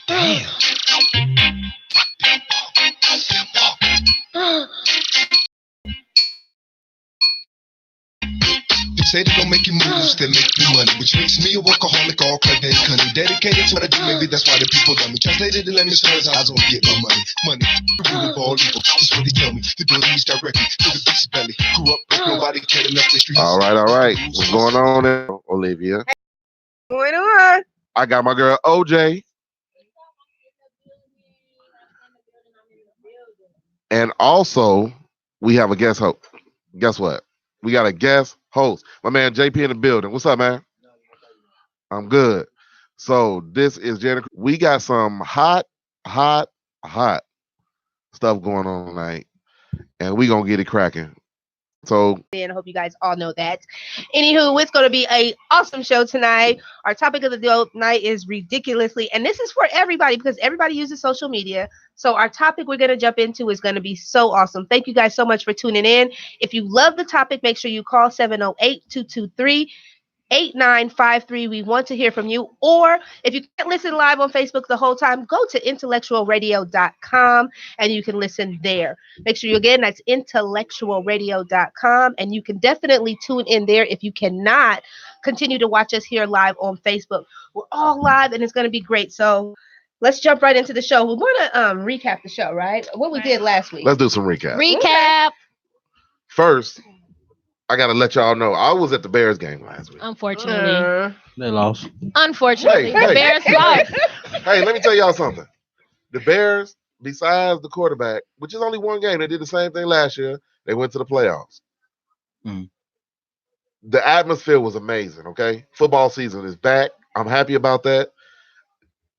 Damn. They say they gon' make you moves that make you money, which makes me a workaholic, all clever and cunning. Dedicated to what I do, maybe that's why the people love me. Translated in layman's terms, I don't get my money. Money, rule of all evil, that's what they tell me. The door leads directly to the beast's belly. Grew up with nobody cared enough the streets. All right. What's going on there, Olivia? What's going on? I got my girl OJ. And also, we have a guest host. Guess what? We got a guest host. My man JP in the building. What's up, man? I'm good. So this is Jenna. We got some hot stuff going on tonight. And we gonna get it cracking. So, and I hope you guys all know that. Anywho, it's going to be an awesome show tonight. Our topic of the night is ridiculously, and this is for everybody because everybody uses social media. So our topic we're going to jump into is going to be so awesome. Thank you guys so much for tuning in. If you love the topic, make sure you call 708-223-8953. We want to hear from you. Or if you can't listen live on Facebook the whole time, go to IntellectualRadio.com and you can listen there. Make sure again, that's IntellectualRadio.com, and you can definitely tune in there if you cannot continue to watch us here live on Facebook. We're all live and it's going to be great. So let's jump right into the show. We want to recap the show, right? What we did last week. let's do some recap. Recap. First, I got to let y'all know, I was at the Bears game last week. Unfortunately. They lost. Unfortunately. Hey. The Bears lost. Hey, let me tell y'all something. The Bears, besides the quarterback, which is only one game, they did the same thing last year. They went to the playoffs. Mm. The atmosphere was amazing, okay? Football season is back. I'm happy about that.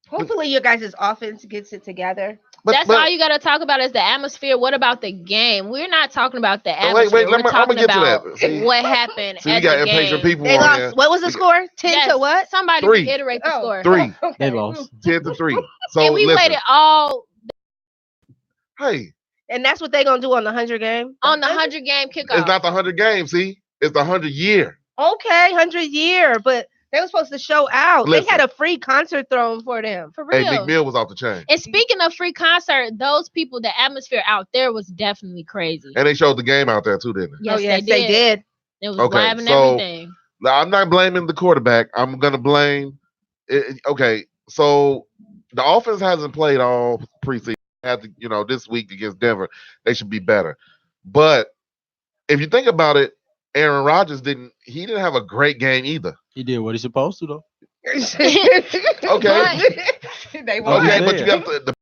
Hopefully your guys' offense gets it together. That's all you got to talk about is the atmosphere. What about the game? We're not talking about the atmosphere. Wait, We're I'm talking get to about that. See, what happened we at got the impatient game. people They on lost. here. What was the score? 10 to what? Somebody 3. reiterate the score. 3. They lost. 10-3. So And we listen. waited all Hey, And that's what they're going to do on the 100 game? on the 100 game kickoff. it's not the 100 games, see? It's the 100 year. Okay, 100 year, but they were supposed to show out. Listen. They had a free concert thrown for them. For Hey, real. Meek Mill was off the chain. And speaking of free concert, those people, the atmosphere out there was definitely crazy. And they showed the game out there too, didn't they? Yes, they did. It was Okay, live and so- everything. Now, I'm not blaming the quarterback. I'm going to blame. Okay, so the offense hasn't played all preseason. Had to, this week against Denver, they should be better. But if you think about it, Aaron Rodgers didn't have a great game either. He did what he's supposed to, though. Okay. They won. Okay, Yeah. but you got the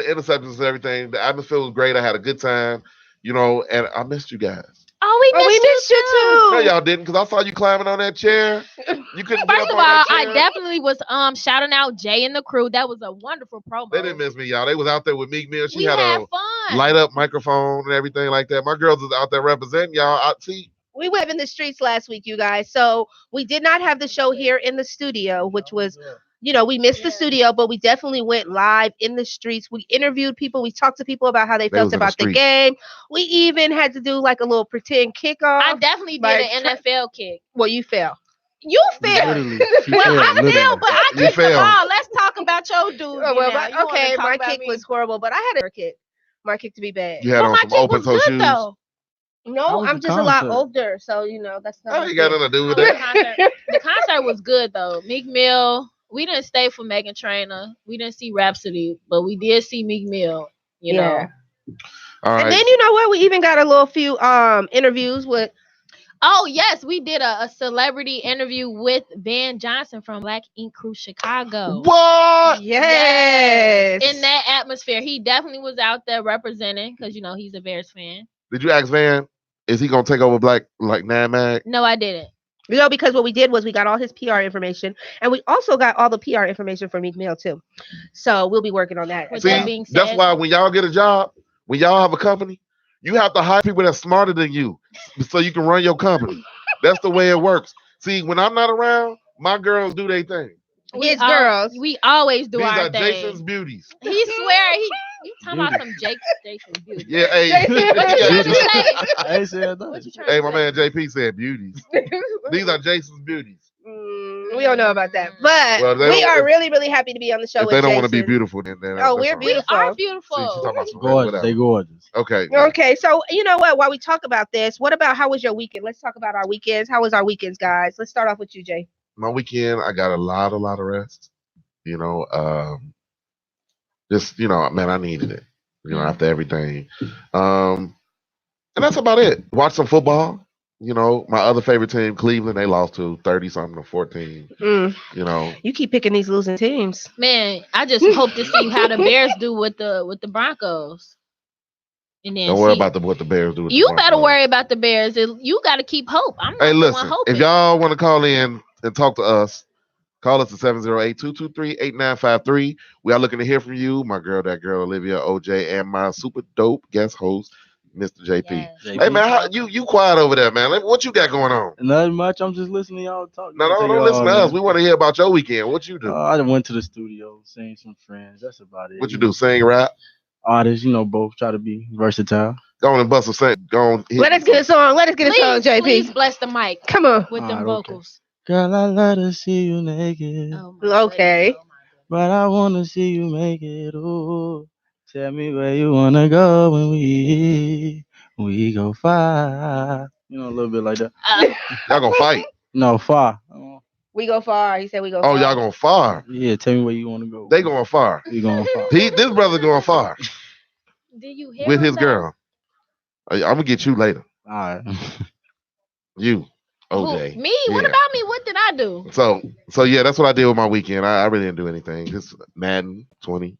interceptions and everything. The atmosphere was great. I had a good time, and I missed you guys. Oh, we missed you too. No, y'all didn't, because I saw you climbing on that chair. You couldn't get First up of on all, that I chair. definitely was shouting out Jay and the crew. That was a wonderful promo. They didn't miss me, y'all. They was out there with Meek Mill. She We had had a fun. light up microphone and everything like that. My girls was out there representing y'all. I see. We went in the streets last week, you guys. So we did not have the show here in the studio, which was, we missed the studio, but we definitely went live in the streets. We interviewed people. We talked to people about how they They was felt in the about the street. game. We even had to do like a little pretend kickoff. I definitely did Like, an NFL kick. Well, you fell. You fell. Literally. She Well, failed, I feel, literally. but I You kicked the failed. ball. Let's talk about your dude. Oh, well, okay, my kick was horrible, but I had a kick. My kick to be bad. You had But on my some kick open was toe good shoes. though. How No, was I'm the just a lot concert? older, so that's not. Oh, you got nothing to do with The that. concert was good though. Meek Mill. We didn't stay for Megan Trainor. We didn't see Rhapsody, but we did see Meek Mill. You know. Yeah. All right. And then you know what? We even got a little few interviews with. Oh yes, we did a celebrity interview with Van Johnson from Black Ink Crew Chicago. What? Yes. In that atmosphere, he definitely was out there representing because he's a Bears fan. Did you ask Van? Is he gonna take over Black like Nan Mag? No, I didn't. Because what we did was we got all his PR information, and we also got all the PR information from Meek Mill too. So we'll be working on that. With See, that being that's said- why when y'all get a job, when y'all have a company, you have to hire people that's smarter than you, so you can run your company. That's the way it works. See, when I'm not around, my girls do their thing. His girls. We always do These our are thing. Jason's beauties. He swear you talking about some Jason's beauty. Yeah, hey, I ain't saying nothing. hey, my man JP said beauties. These are Jason's beauties. We don't know about that, but Well, we are really, really happy to be on the show. If with they don't Jason. want to be beautiful, then Oh, that's we're fine. beautiful. We are See, she's beautiful. talking about some Gorgeous. whatever. They gorgeous. Okay. Okay, so you know what? While we talk about this, what about how was your weekend? Let's talk about our weekends. How was our weekends, guys? Let's start off with you, Jay. My weekend, I got a lot of rest. You know, just man, I needed it. After everything, and that's about it. Watch some football. My other favorite team, Cleveland, they lost to 30-something to 14. You keep picking these losing teams. Man, I just hope to see how the Bears do with the Broncos. And then Don't worry about what the Bears do. With you the better Broncos. worry about the Bears. You got to keep hope. I'm not Hey, the listen, one hoping. if y'all want to call in and talk to us, call us at 708-223-8953. We are looking to hear from you, my girl, that girl, Olivia, OJ, and my super dope guest host, Mr. JP. Yes. Hey, man, you quiet over there, man. What you got going on? Nothing much. I'm just listening to y'all talk. No, don't listen to us. We want to hear about your weekend. What you do? I went to the studio, seen some friends. That's about it. What you do? Sing, rap? Artists, both try to be versatile. Go on and bust a sing. Go on. Let us get a song. Let us get a song, JP. Please bless the mic Come on. with them Alright, vocals. Girl, I love to see you naked, Oh, my Okay. goodness. but I want to see you make it. Ooh, tell me where you want to go when we go far. A little bit like that. Y'all gonna fight? No, far. We go far. He said we go Oh, far. y'all going far? Yeah, tell me where you want to go. They going far. We going far. This brother going far Did you hear with him his though? girl. I'm gonna get you later. All right. You, Who, OJ. me? What Yeah. about me? What did I do? So yeah, that's what I did with my weekend. I really didn't do anything. Just Madden 20,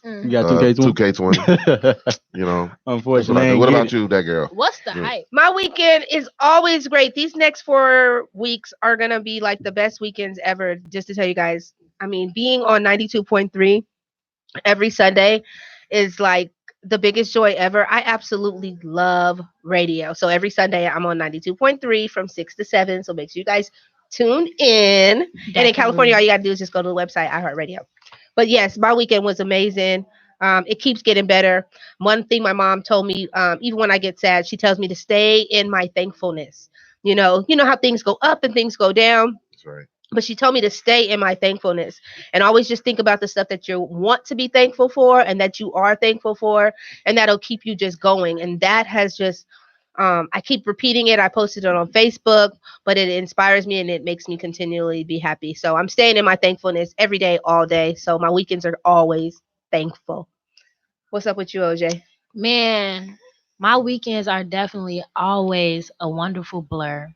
You got 2K20? 2K20. Unfortunately, I ain't What get about it. you, that girl? What's the Yeah. hype? My weekend is always great. These next 4 weeks are going to be like the best weekends ever, just to tell you guys. I mean, being on 92.3 every Sunday is like the biggest joy ever. I absolutely love radio. So every Sunday I'm on 92.3 from 6 to 7. So make sure you guys tune in. And in California, all you got to do is just go to the website, iHeartRadio. But yes, my weekend was amazing. It keeps getting better. One thing my mom told me, even when I get sad, she tells me to stay in my thankfulness. You know how things go up and things go down. That's right. But she told me to stay in my thankfulness and always just think about the stuff that you want to be thankful for and that you are thankful for. And that'll keep you just going. And that has just, I keep repeating it. I posted it on Facebook, but it inspires me and it makes me continually be happy. So I'm staying in my thankfulness every day, all day. So my weekends are always thankful. What's up with you, OJ? Man, my weekends are definitely always a wonderful blur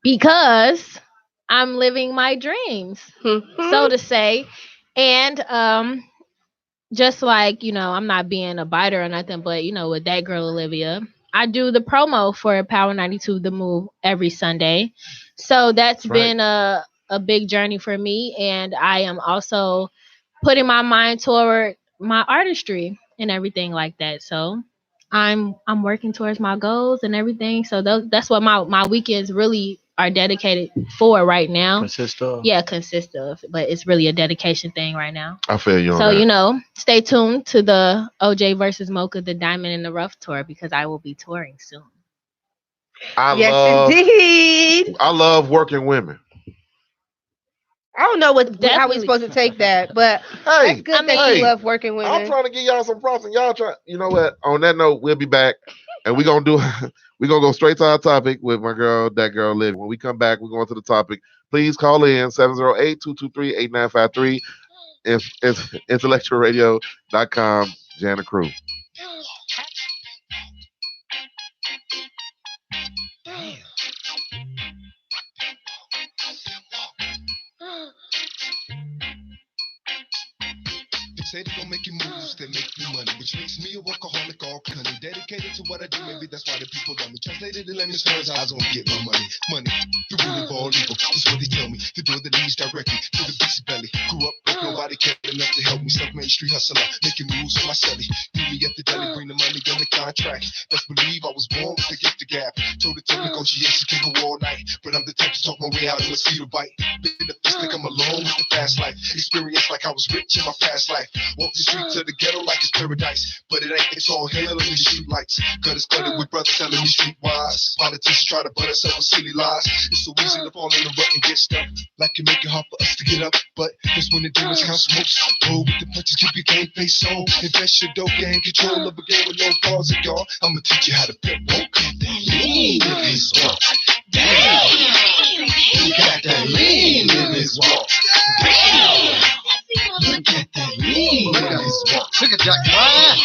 because I'm living my dreams, so to say. And just like, I'm not being a biter or nothing, but with that girl Olivia, I do the promo for Power 92 The Move every Sunday. So that's been a big journey for me, and I am also putting my mind toward my artistry and everything like that. So I'm working towards my goals and everything. So that's what my weekends really are dedicated for right now. Consist of? Yeah, consist of. But it's really a dedication thing right now. I feel you on So, that. stay tuned to the OJ versus Mocha, the Diamond in the Rough tour, because I will be touring soon. Indeed. I love working women. I don't know how we supposed to take that, but Hey, that's good that you love working women. I'm trying to give y'all some props, and y'all try. You know what? On that note, we'll be back, and we're gonna go straight to our topic with my girl, that girl, Liv. When we come back, we're going to the topic. Please call in 708-223-8953. It's IntellectualRadio.com. Jana Crew. Say they gon' make you moves that make you money, which makes me a workaholic, all cunning, dedicated to what I do. Maybe that's why the people love me. Translated in layman's terms, I don't get my money. Money, the rule of all evil. That's what they tell me. The door that leads directly to the beast's belly. Grew up with nobody caring enough to help me. me self-made street hustler, making moves on my celly. Meet me at the deli, bring the money, then the contract. Best believe I was born with the gift of gab. Toe-to-toe negotiations can go all night, but I'm the type to talk my way out of a mosquito bite. Bit the fist, think I'm alone with the fast life. Experience like I was rich in my past life. Walk the street to the ghetto like it's paradise, but it ain't. It's all hell in the street lights. Got us flooded with brothers telling me streetwise. Politicians try to butt us up with silly lies. It's so easy to fall in the rut and get stuck. Like it make it hard for us to get up, but that's when the demons count smokes. Roll with the punches, keep your game face on. Invest your dope game, control of a game with no flaws in y'all. I'ma teach you how to pimp. Won't come that lean in this walk. Damn, you got that lean in this walk. Damn, look at that lean in this walk. Look at Jack Ryan.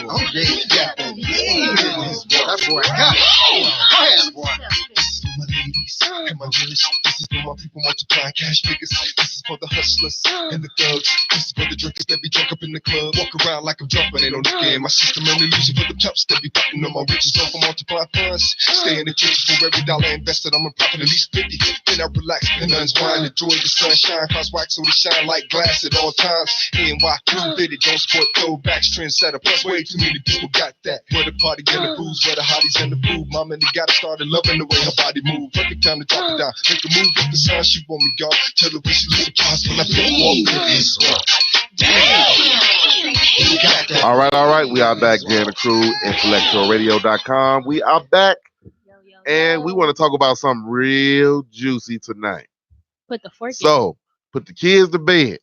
Oh yeah, you got that lean in this walk. That boy got it. Go ahead, boy. This is for my ladies and my village. This is for my people multiplying cash figures. This is for the hustlers and the thugs. This is for the drinkers that be drunk up in the club. Walk around like I'm drunk, but ain't no nigga in my system. And illusion for the toughs that be fighting on my riches off for multiplying funds. Stay in the trenches for every dollar invested. I'm a profit at least 50. Then I relax and unwind. Enjoy the sunshine. Cross wax so they shine like glass at all times. NY, fitted, don't sport throwbacks, trendsetter. Plus, way too many people got that. Where the party and the booze, where the hotties and the food. Mama, they gotta start loving the way her body move. Perfect time to drop it down. Make a move with the sun, she want me, y'all. Tell her when she leave the pause when I feel walk this walk. Damn. All right. We are back, Jan and Crew, IntellectualRadio.com. We are back, and we want to talk about something real juicy tonight. Put the fork in. So, put the kids to bed.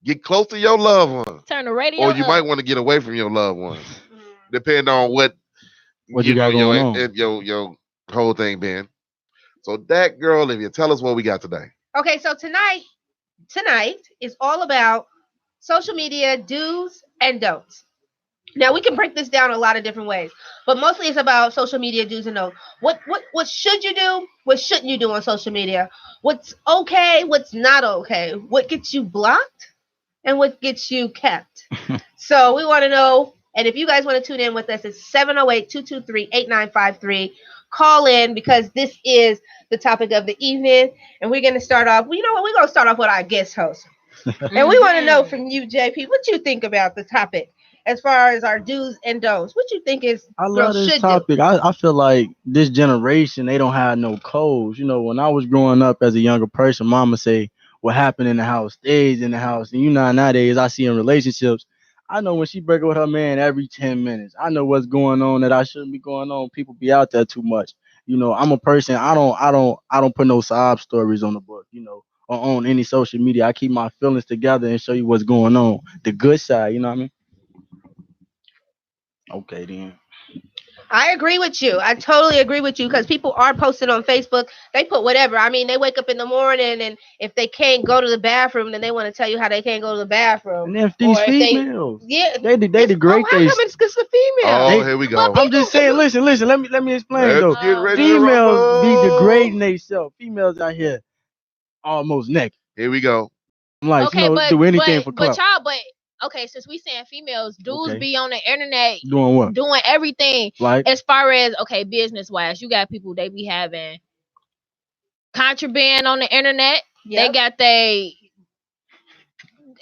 Get close to your loved ones. Turn the radio Or you up. might want to get away from your loved ones. Depending on what you got going on. Your whole thing been. So that girl, if you tell us what we got today. Okay, so tonight is all about social media do's and don'ts. Now we can break this down a lot of different ways, but mostly it's about social media do's and don'ts. What should you do? What shouldn't you do on social media? What's okay? What's not okay? What gets you blocked? And what gets you kept? So we want to know. And if you guys want to tune in with us, it's 708-223-8953. Call in because this is the topic of the evening. And we're going to start off. Well, you know what? We're going to start off with our guest host. And we want to know from you, JP, what you think about the topic as far as our do's and don'ts. What you think is I love this topic. I feel like this generation, they don't have no codes. You know, when I was growing up as a younger person, mama say, what happened in the house stays in the house. And you know, nowadays I see in relationships, I know when she break up with her man every 10 minutes. I know what's going on that I shouldn't be going on. People be out there too much. You know, I'm a person, I don't put no sob stories on the book, you know, or on any social media. I keep my feelings together and show you what's going on. The good side, you know what I mean? Okay, then. I agree with you. I totally agree with you because people are posting on Facebook. They put whatever. I mean, they wake up in the morning and if they can't go to the bathroom, then they want to tell you how they can't go to the bathroom. And if these females, they degrade how come it's because the female? Oh, here we go. I'm just saying, listen, let me explain though. Get ready to Females be rumble. degrading themselves. Females out here almost naked. Here we go. I'm like, you know, do anything for clout. Okay, since we saying females, dudes be on the internet Doing what? doing everything. Like, as far as business wise, you got people, they be having contraband on the internet. Yep. They got I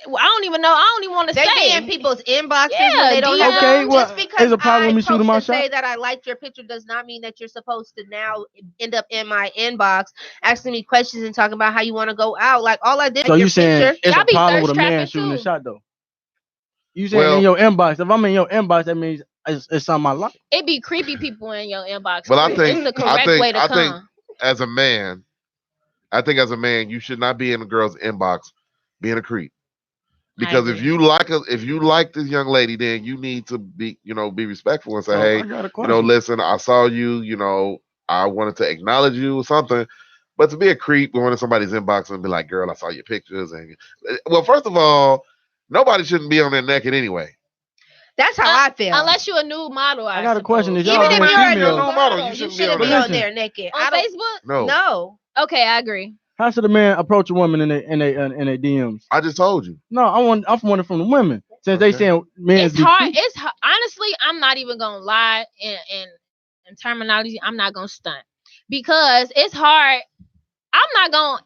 don't even want to say. They be in people's inboxes Yeah, when they don't have okay, them. well, Just because there's a problem with me shooting my say shot. that I liked your picture does not mean that you're supposed to now end up in my inbox asking me questions and talking about how you want to go out. Like all I did. So you saying picture. it's Y'all a be problem with a thirst man trapping shooting a too. shot though? You saying in your inbox? If I'm in your inbox, that means it's something I like. It be creepy people in your inbox. But it's the correct way to I come. think as a man, you should not be in a girl's inbox being a creep. Because if you like this young lady, then you need to be respectful and say, hey, listen, I saw you, I wanted to acknowledge you or something. But to be a creep, going to somebody's inbox and be like, girl, I saw your pictures. And well, first of all, nobody shouldn't be on there naked anyway. That's how I feel. Unless you're a new model. I got a question. Is Even y'all if being you're a female? new model, you shouldn't be on there naked. On Facebook? No. Okay, I agree. How should a man approach a woman in their DMs? I just told you. No, I'm wondering from the women. Since they saying men. It's hard. It's honestly, I'm not even gonna lie in terminology. I'm not gonna stunt because it's hard.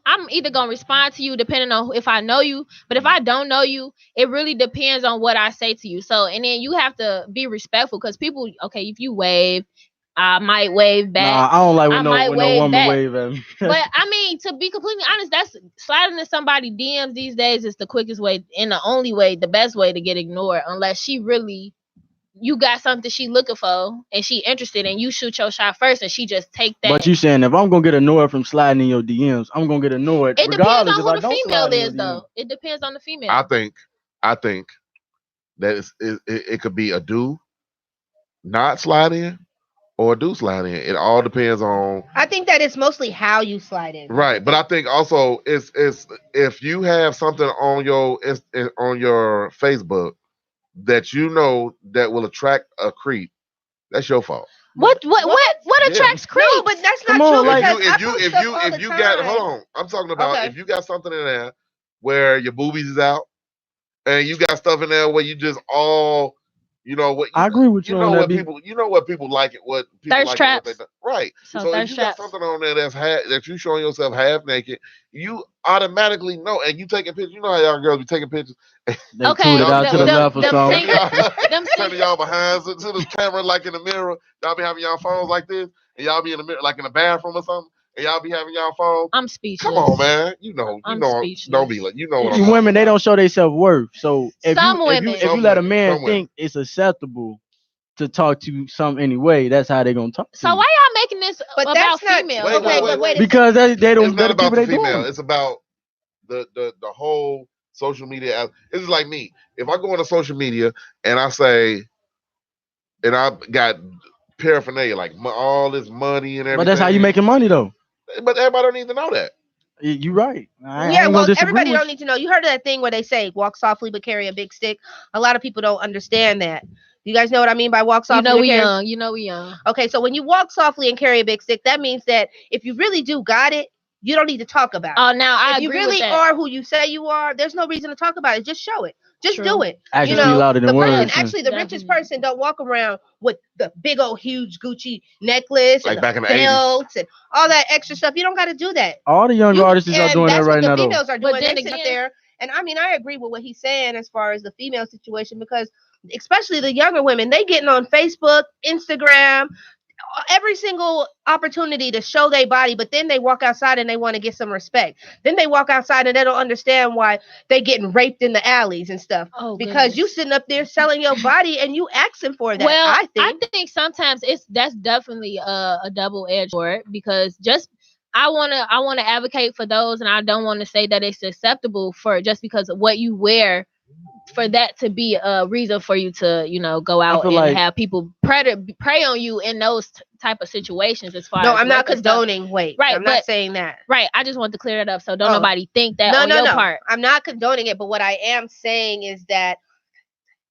I'm either gonna respond to you depending on if I know you, but if I don't know you, it really depends on what I say to you. So, and then you have to be respectful because people, okay, if you wave, I might wave back. Nah, I don't like I might when no wave woman back. wave at me. But I mean, to be completely honest, that's sliding in somebody DMs these days is the quickest way and the only way, the best way to get ignored, unless she really, you got something she looking for and she interested and you shoot your shot first and she just take that. But you saying if I'm gonna get annoyed from sliding in your DMs, I'm gonna get annoyed It depends regardless on if who I the don't female slide in is, your though. DMs. It depends on the female. I think that it could be a do not slide in or do slide in. It all depends on. I think that it's mostly how you slide in. Right, but I think also it's if you have something on your Facebook that you know that will attract a creep, that's your fault. What Yeah. attracts creeps? No, but that's Come not on, true like- because I If post you stuff all the got time. hold on, I'm talking about Okay. if you got something in there where your boobies is out and you got stuff in there where you just all you know what I agree with you you know on what that. people you know what people like it what people Thirst like traps. it, what they, right. So So if thirst you traps. got something on there that you showing yourself half naked, you automatically know, and you taking pictures. You know how y'all girls be taking pictures. They Okay, tuned it out to the them- left or them something. sing- them Turning sing- y'all behind to the camera like in the mirror. Y'all be having y'all phones like this, and y'all be in the mirror like in the bathroom or something, and y'all be having y'all phones. I'm speechless. Come on, man. You know, I'm don't speechless. be like, you know what See, I'm women, they don't show their self worth. So if Some you women. if you let a man Some women. think it's acceptable to talk to some anyway, that's how they gonna talk. So to why y'all making this But about that's not females? Wait, okay. wait, But wait, you? Because they It's don't. not They're the about people the they female. doing. It's about the whole social media. It's just like me. If I go into social media and I say, and I got paraphernalia like all this money and everything. But that's how you making money though. But everybody don't need to know that. You right. I yeah, ain't well, gonna disagree everybody with don't need to know. You heard of that thing where they say walk softly but carry a big stick. A lot of people don't understand that. You guys know what I mean by walk You softly? know and we carry- young. You know we young. Okay, so when you walk softly and carry a big stick, that means that if you really do got it, you don't need to talk about it. Oh, now I If you agree really with that. are who you say you are, there's no reason to talk about it. Just show it. Just True. do it. Actions You speak know, louder the than person, words. actually, the richest Definitely. person don't walk around with the big old huge Gucci necklace Like and back the in the 80s. belts and all that extra stuff. You don't got to do that. All the young artists are And doing that that's right what the now though. females are But doing. then They sit again- there, and I mean, I agree with what he's saying as far as the female situation because, especially the younger women, they getting on Facebook, Instagram, every single opportunity to show their body, but then they walk outside and they want to get some respect. Then they walk outside and they don't understand why they getting raped in the alleys and stuff Oh, because you goodness. sitting up there selling your body and you asking for that. Well, I think. sometimes that's definitely a double-edged sword because just I wanna advocate for those, and I don't want to say that it's acceptable for just because of what you wear. For that to be a reason for you to, go out feel and like- have people prey on you in those type of situations. As far No, as I'm not rape and stuff. condoning weight. Right, I'm not but- saying that. Right, I just want to clear that up so don't Oh. nobody think that No, on no, your no. part. I'm not condoning it, but what I am saying is that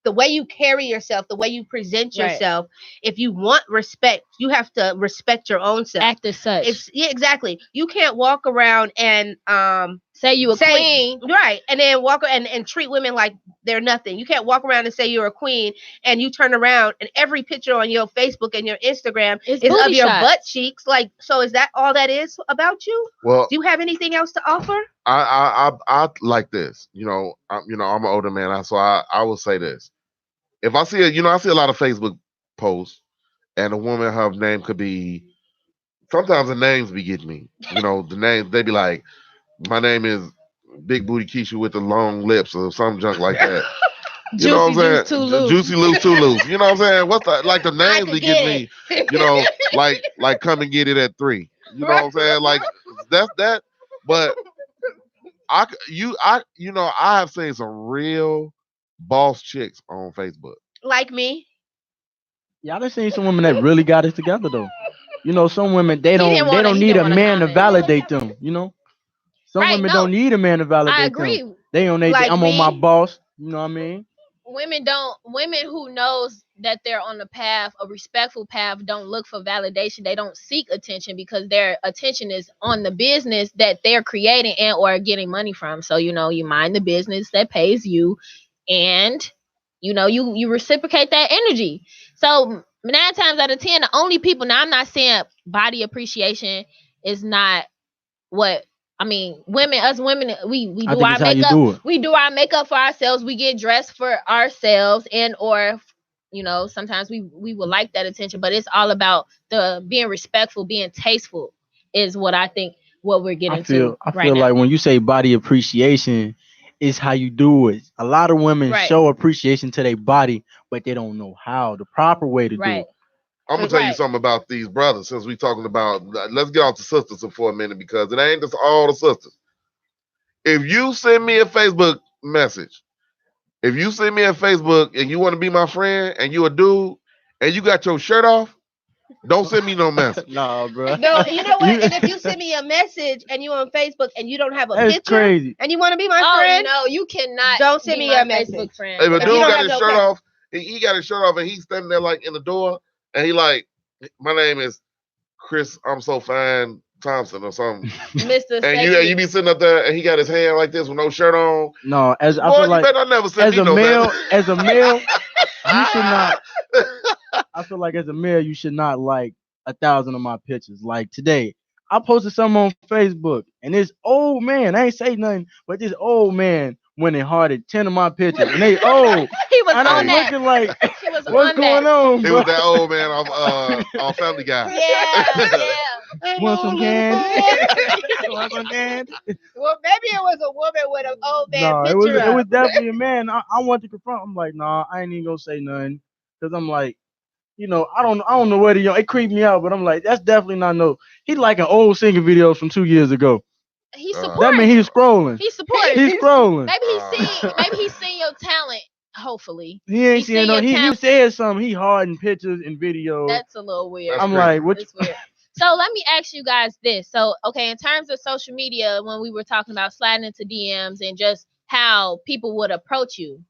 the way you carry yourself, the way you present Right. yourself, if you want respect, you have to respect your own self. Act as such. Yeah, exactly. You can't walk around and Say you a queen. right, and then walk and treat women like they're nothing. You can't walk around and say you're a queen, and you turn around and every picture on your Facebook and your Instagram It's is of booty your shots. butt cheeks. Like, so is that all that is about you? Well, Do you have anything else to offer? I like this. I'm an older man, so I will say this. If I see I see a lot of Facebook posts, and a woman, her name could be. Sometimes the names be getting me. The names they be like, my name is Big Booty Keisha with the long lips or some junk like that. You know what I'm Juicy saying? Juice Too Loose. Juicy Loose Too Loose. You know what I'm saying? What's that? Like the names could be get getting me. Like come and get it at 3. You know what I'm saying? Like that's that. But I have seen some real boss chicks on Facebook. Like me? Y'all done seen some women that really got it together though. Some women they didn't don't wanna- he need didn't a wanna man to comment. validate them. Some Right, women no. don't need a man to validate I them. agree. They on they Like I'm on my me? boss. You know what I mean? Women who knows that they're on the path, a respectful path, don't look for validation. They don't seek attention because their attention is on the business that they're creating and or getting money from. So you mind the business that pays you, and you reciprocate that energy. So 9 times out of 10, the only people, now I'm not saying body appreciation is not what I mean, us women, we I do think our it's how you makeup. do it. We do our makeup for ourselves. We get dressed for ourselves, and or sometimes we would like that attention, but it's all about the being respectful, being tasteful is what I think what we're getting I right feel now. like when you say body appreciation, it's how you do it. A lot of women Right. show appreciation to their body, but they don't know how the proper way to do Right. it. I'm gonna tell you Right. something about these brothers. Since we talking about, let's get off the sisters for a minute because it ain't just all the sisters. If you send me a Facebook message, if you send me a Facebook and you want to be my friend and you a dude and you got your shirt off, don't send me no message. No, bro. No, you know what? And if you send me a message and you on Facebook and you don't have a That's picture crazy. and you want to be my Oh friend, no, you cannot. don't send be me my a message. Facebook friend. If a If dude you don't got have his no shirt cap. off, he got his shirt off and he's standing there like in the door and he like, my name is Chris, I'm so fine Thompson or something. Mr. And you be sitting up there and he got his hand like this with no shirt on. No, I Boy, feel you like better not never send as me a no male, message. as a male, you should not. I feel like as a male, you should not like 1,000 of my pictures. Like today, I posted something on Facebook, and this old man, I ain't say nothing, but this old man went and hearted 10 of my pictures, and they old. He was And on I'm that. looking like, He was what's on going that. on, It bro? was that old man on Family Guy. Yeah. Want some candy? Want some candy? well, maybe it was a woman with an old man No, picture it was up. definitely a man. I wanted to confront. I'm like, nah, I ain't even gonna say nothing because I'm like, I don't know where the young. It creeped me out, but I'm like, that's definitely not no. He like an old singing videos from 2 years ago. He That supports. That mean he's scrolling. He supports. He's scrolling. Maybe he's seen your talent. Hopefully, He ain't He seeing seen no. your He talent. said something. He hard in pictures and videos. that's a little weird. That's I'm creepy. like, what? It's weird. So let me ask you guys this. So, okay, in terms of social media, when we were talking about sliding into DMs and just how people would approach you.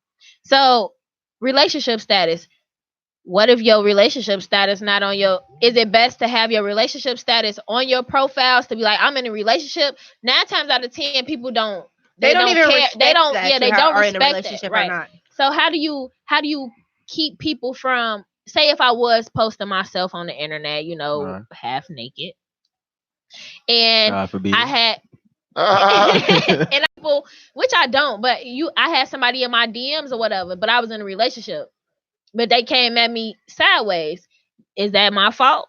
So, relationship status. What if your relationship status not on your? Is it best to have your relationship status on your profiles to be like, I'm in a relationship? 9 times out of 10, people don't. They don't even care. respect They don't. that Yeah, you they don't are in a respect relationship that. Right. or not. So how do you keep people from? Say if I was posting myself on the internet, Right. half naked, and God forbid. I had and people, which I don't, but I had somebody in my DMs or whatever, but I was in a relationship, but they came at me sideways. Is that my fault?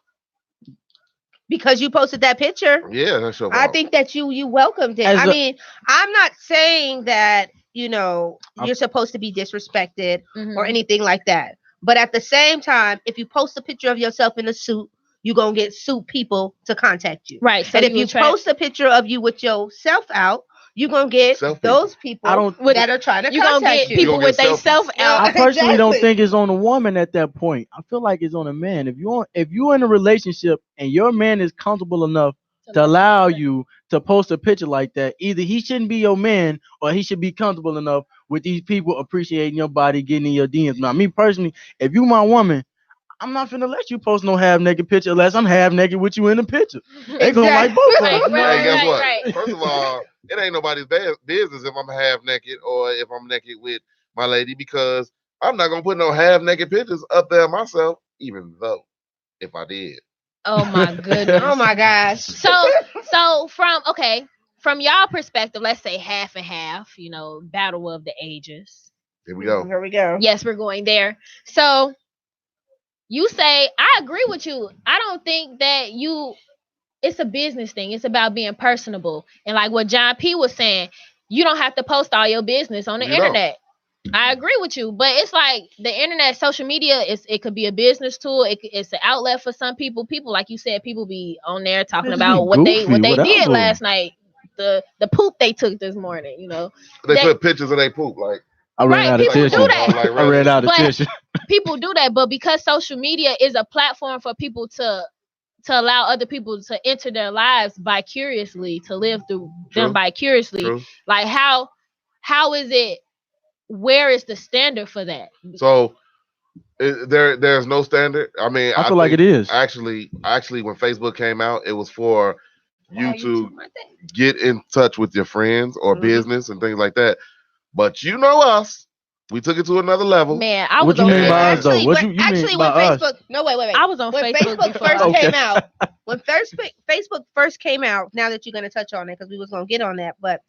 Because you posted that picture. Yeah, that's your I fault. think that you welcomed it. As I a- mean, I'm not saying that, you're supposed to be disrespected or anything like that. But at the same time, if you post a picture of yourself in a suit, you're going to get suit people to contact you. Right. So And if you post a picture of you with yourself out, you're going to get Self those people that are trying to you're gonna contact get you. people gonna with get their self out. I personally don't Exactly. think it's on a woman at that point. I feel like it's on a man. If you're in a relationship and your man is comfortable enough to allow you to post a picture like that, either he shouldn't be your man or he should be comfortable enough with these people appreciating your body, getting in your DMs. Now, me personally, if you my woman, I'm not finna let you post no half naked picture unless I'm half naked with you in the picture. They gonna like both of us. Right, you know what I Hey, mean? guess what? right. First of all, it ain't nobody's business if I'm half naked or if I'm naked with my lady because I'm not gonna put no half naked pictures up there myself, even though if I did. Oh my goodness. Oh my gosh. So from y'all perspective, let's say half and half, battle of the ages. Here we go. Here we go. Yes, we're going there. So you say, I agree with you. I don't think that it's a business thing. It's about being personable. And like what John P was saying, you don't have to post all your business on the You don't. internet. I agree with you, but it's like the internet, social media, it could be a business tool. It's an outlet for some people. People, like you said, people be on there talking They just about be what they goofy, did whatever. last night, the poop they took this morning. They That- put pictures of their poop like I ran Right, out of people do tissue. that. I ran out of But- tissue. People do that, but because social media is a platform for people to allow other people to enter their lives vicariously, to live through them vicariously. True. Like how is it? Where is the standard for that? So there's no standard. I mean, I feel like think it is. Actually, when Facebook came out, it was for you Oh, to took my thing. get in touch with your friends or Mhm. business and things like that. But you know us, we took it to another level. Man, I What was you on mean by us, though? Actually, What when, you mean actually, by when us? Facebook, no, wait. I was on When Facebook Facebook before. first Okay. came out, when Facebook first came out, now that you're going to touch on it, because we was going to get on that, but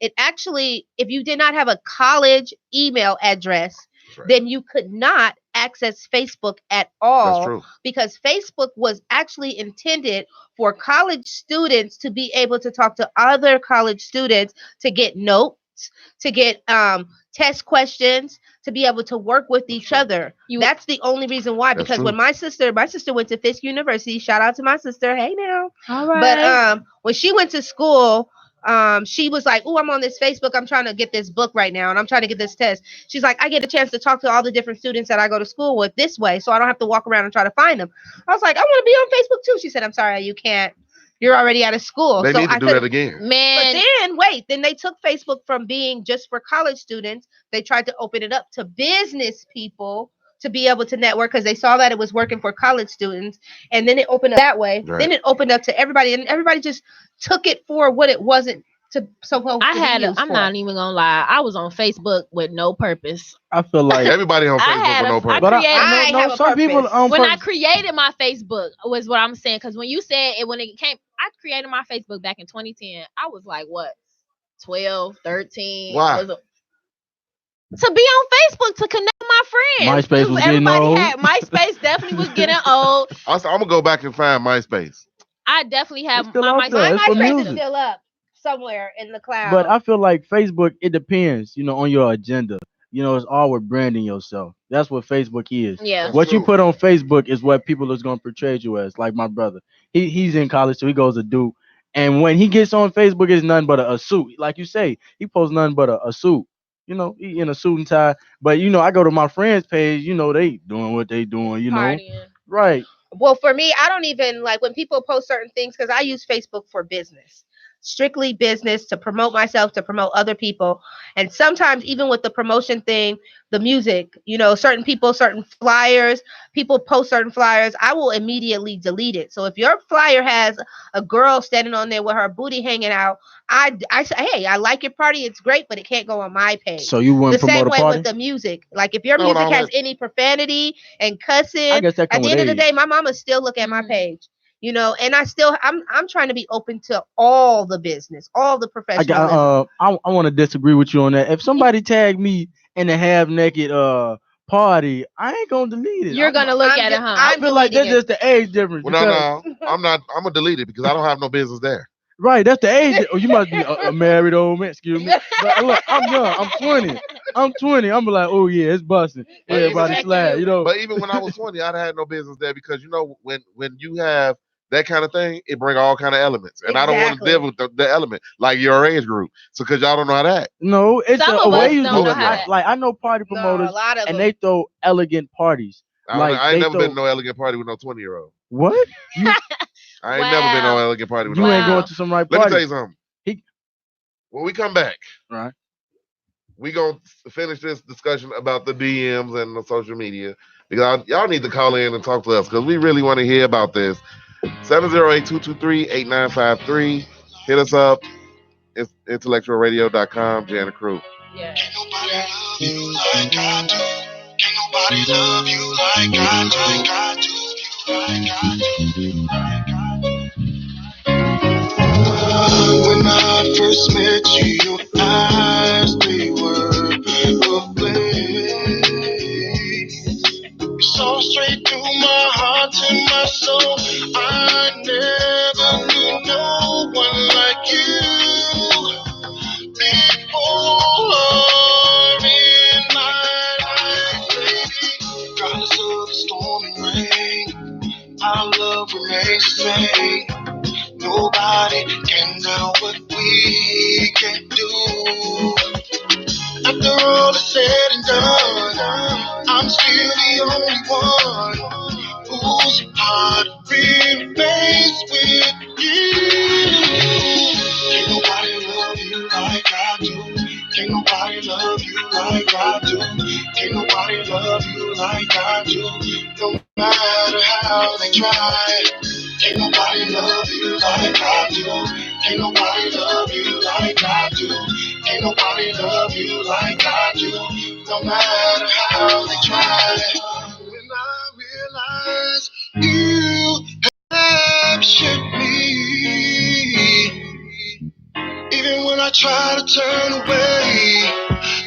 it actually, if you did not have a college email address, then you could not access Facebook at all. That's true. Because Facebook was actually intended for college students to be able to talk to other college students, to get notes, to get test questions, to be able to work with each other. That's the only reason why. Because when my sister went to Fisk University, shout out to my sister, hey now. All right. But when she went to school, she was like, "Oh, I'm on this Facebook. I'm trying to get this book right now, and I'm trying to get this test." She's like, "I get a chance to talk to all the different students that I go to school with this way, so I don't have to walk around and try to find them." I was like, "I want to be on Facebook too." She said, "I'm sorry, you can't. You're already out of school." They need to do that again. Man. But then they took Facebook from being just for college students. They tried to open it up to business people to be able to network, because they saw that it was working for college students, and then it opened up that way. Right. Then it opened up to everybody, and everybody just took it for what it wasn't supposed to be used I'm for. not even gonna lie. I was on Facebook with no purpose. I feel like Everybody on Facebook with no purpose. but I have a some people purpose. When I created my Facebook was what I'm saying. Because when you said it, when it came, I created my Facebook back in 2010. I was like, what, 12, 13? Why? To be on Facebook, to connect with my friends. MySpace was getting old. MySpace definitely was getting old. I'm gonna go back and find MySpace. I definitely have It's still my out there. MySpace. It's for My friends is music. still up somewhere in the cloud. But I feel like Facebook, it depends, on your agenda. It's all with branding yourself. That's what Facebook is. Yeah. What you true. put on Facebook is what people is gonna portray you as. Like my brother, he's in college, so he goes to Duke, and when he gets on Facebook, it's nothing but a suit. Like you say, he posts nothing but a suit. He in a suit and tie. But I go to my friends' page. They doing what they doing. Partying. Right. Well, for me, I don't even like when people post certain things, because I use Facebook for business. Strictly business, to promote myself, to promote other people. And sometimes even with the promotion thing, the music, certain people, certain flyers, people post certain flyers, I will immediately delete it. So if your flyer has a girl standing on there with her booty hanging out, I say, hey, I like your party, it's great, but it can't go on my page. So you wouldn't The same promote a way party? with the music. Like if your No, music no, has any profanity and cussing, I guess that at come the with end of the age. day, my mama still look at my page. And I'm trying to be open to all the business, all the professionalism. I want to disagree with you on that. If somebody tagged me in a half naked party, I ain't gonna delete it. You're gonna look I'm at it, just- huh? I feel like that's deleting just the age difference. Well, because- no, I'm not. I'm gonna delete it because I don't have no business there. Right, that's the age. Oh, you must be a married old man. Excuse me. But look, I'm young. I'm 20. I'm like, oh yeah, it's busting. But Everybody even- slide, But even when I was 20, I'd had no business there because when you have that kind of thing, it bring all kind of elements, and I don't want to Exactly. deal with the element like your age group. So because y'all don't know how to act. No, it's Some a of way us you don't do know it. how to- Like I know party No, promoters, a lot of and them. they throw elegant parties. I ain't they never throw- been to no elegant party with no 20-year-old. What? I ain't never been to no Wow. elegant party with You no. ain't Wow. going to some right Let me tell you parties. something. He- When we come back, Right. we gonna finish this discussion about the DMs and the social media because y'all need to call in and talk to us because we really want to hear about this. 708-223-8953. Hit us up. It's IntellectualRadio.com. Jan and Crew. Yeah. Can't nobody love you like I do. Can't nobody love you like I do. Like I do. Like I do. When I first met you, your eyes, they were ablaze. You saw straight through my heart to my soul. I never knew no one like you before in my life, baby. Regardless of the storm and rain, our love remains the same. Nobody can do what we can do. After all is said and done, I'm still the only one whose heart remains with you. Can't nobody love you like I do. Can't nobody love you like I do. Can't nobody love you like I do. No matter how they try. Can't nobody love you like I do. Can't nobody love you like I do. Ain't nobody love you like I do. No matter how they try. When I realize you have turn away.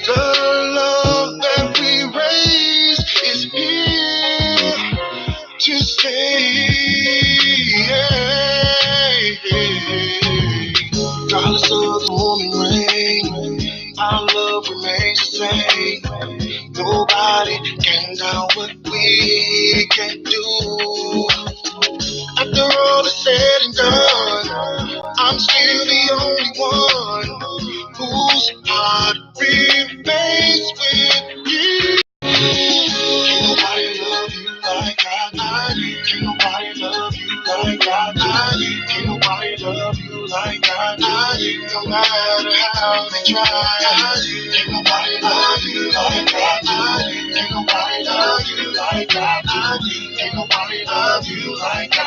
The love that we raise is here to stay. Regardless of the morning rain, our love remains the same. Nobody can doubt what we can do. After all is said and done, I'm still the only one whose heart remains with you. Can't nobody love you like I do. Can't nobody love you like I do. Can't nobody love you like I do. No matter how they try. Can't nobody love you like I do. Can't nobody love you like I do. Can't nobody love you like I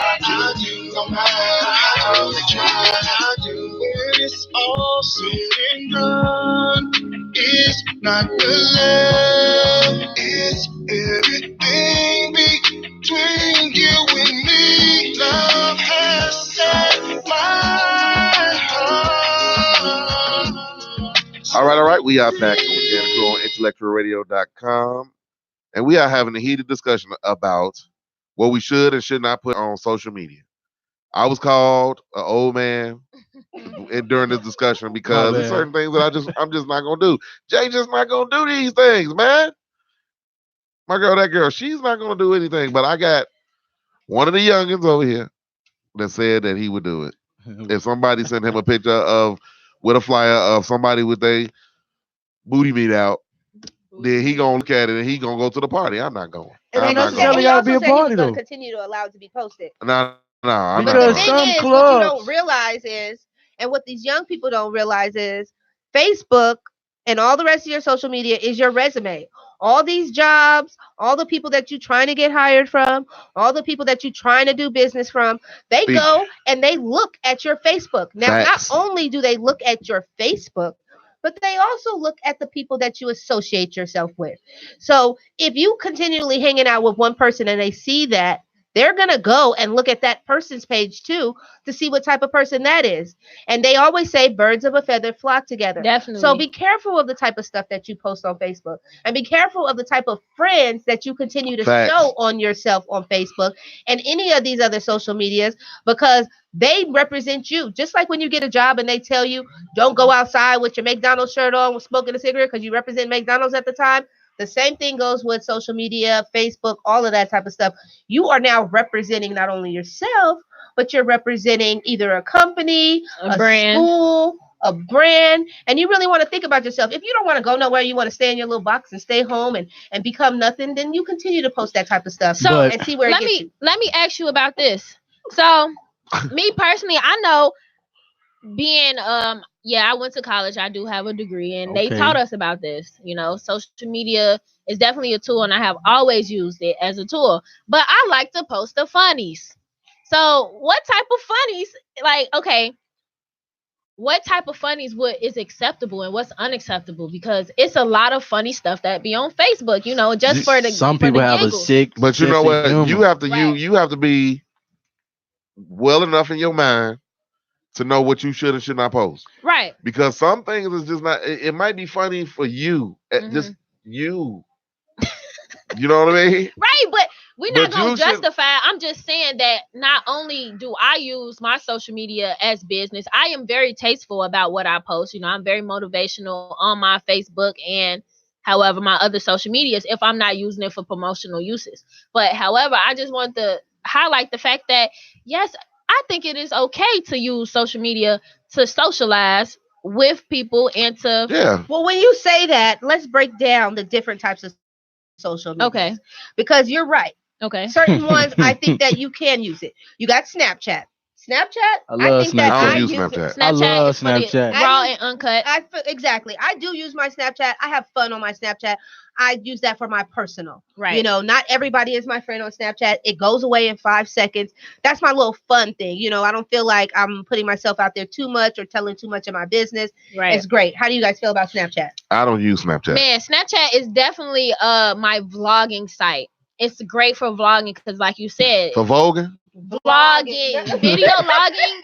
do. No matter how they try. When it's all said and done, it's not the love, it's everything between you and me. Love has set my heart. All right. We are back on IntellectualRadio.com. And we are having a heated discussion about what we should and should not put on social media. I was called an old man during this discussion because there's certain things that I'm just not gonna do. Jay just not gonna do these things, man. That girl, she's not gonna do anything. But I got one of the youngins over here that said that he would do it. If somebody sent him a picture with a flyer of somebody with their booty meat out, then he gonna look at it and he gonna go to the party. I'm not going. And I'm not going. he also said he was gonna continue to allow it to be posted. No, I'm but not. The thing is, what you don't realize is, and what these young people don't realize is, Facebook and all the rest of your social media is your resume. All these jobs, all the people that you're trying to get hired from, all the people that you're trying to do business from, they go and they look at your Facebook. Now, not only do they look at your Facebook, but they also look at the people that you associate yourself with. So if you continually hanging out with one person and they see that, they're going to go and look at that person's page too to see what type of person that is. And they always say birds of a feather flock together. Definitely. So be careful of the type of stuff that you post on Facebook, and be careful of the type of friends that you continue to show on yourself on Facebook and any of these other social medias, because they represent you. Just like when you get a job and they tell you don't go outside with your McDonald's shirt on with smoking a cigarette because you represent McDonald's at the time. The same thing goes with social media, Facebook, all of that type of stuff. You are now representing not only yourself, but you're representing either a company, a brand, school, a brand. And you really want to think about yourself. If you don't want to go nowhere, you want to stay in your little box and stay home and become nothing, then you continue to post that type of stuff and see where it gets you. Let me ask you about this. So, me personally, I know being I went to college. I do have a degree, and they taught us about this. You know, social media is definitely a tool, and I have always used it as a tool. But I like to post the funnies. So, what type of funnies? What type of funnies is acceptable and what's unacceptable? Because it's a lot of funny stuff that be on Facebook. You know, just for the some people have giggles. a sick. But you know what? Humor. You have to be well enough in your mind to know what you should and should not post. Right. Because some things is just not, it might be funny for you. Just you. You know what I mean? Right, but we're not going to justify. I'm just saying that not only do I use my social media as business, I am very tasteful about what I post. You know, I'm very motivational on my Facebook and however my other social medias if I'm not using it for promotional uses. But however, I just want to highlight the fact that, yes, I think it is okay to use social media to socialize with people and to... Yeah. Well, when you say that, let's break down the different types of social media. Okay. Because you're right. Okay. Certain ones, I think that you can use it. You got Snapchat. I love Snapchat. I don't use Snapchat. I love Snapchat. Raw and uncut. Exactly. I do use my Snapchat. I have fun on my Snapchat. I use that for my personal. Right. You know, not everybody is my friend on Snapchat. It goes away in 5 seconds. That's my little fun thing. You know, I don't feel like I'm putting myself out there too much or telling too much of my business. Right. It's great. How do you guys feel about Snapchat? I don't use Snapchat. Man, Snapchat is definitely my vlogging site. It's great for vlogging because, like you said, for voguing, vlogging, video logging.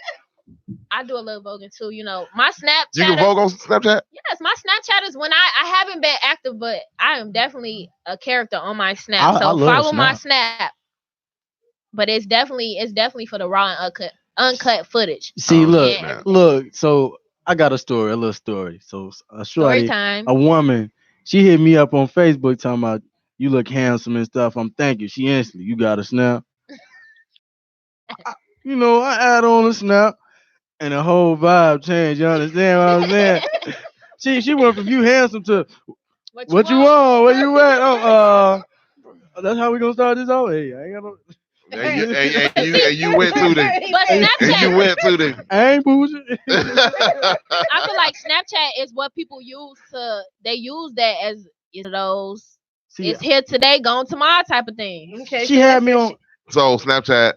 I do a little voguing too. You know, my Snapchat. You can vogue on Snapchat? Yes, my Snapchat is when I haven't been active, but I am definitely a character on my Snap. I So love follow my Snap. Snap. But it's definitely for the raw and uncut footage. See, look, snap. look. So I got a little story. So a Story shorty, time. a woman, she hit me up on Facebook talking about you look handsome and stuff. I'm thank you. She instantly, you got a Snap. I add on a Snap, and the whole vibe changed. You understand what I'm saying? She went from you handsome to what you want? Where you at? That's how we gonna start this out. Hey, I ain't got no. And you went through the. But And Snapchat, you went through the. I ain't bullshit. I feel like Snapchat is what people use to. They use that as those. See, It's here today, gone tomorrow type of thing. Okay, she had me on. So Snapchat,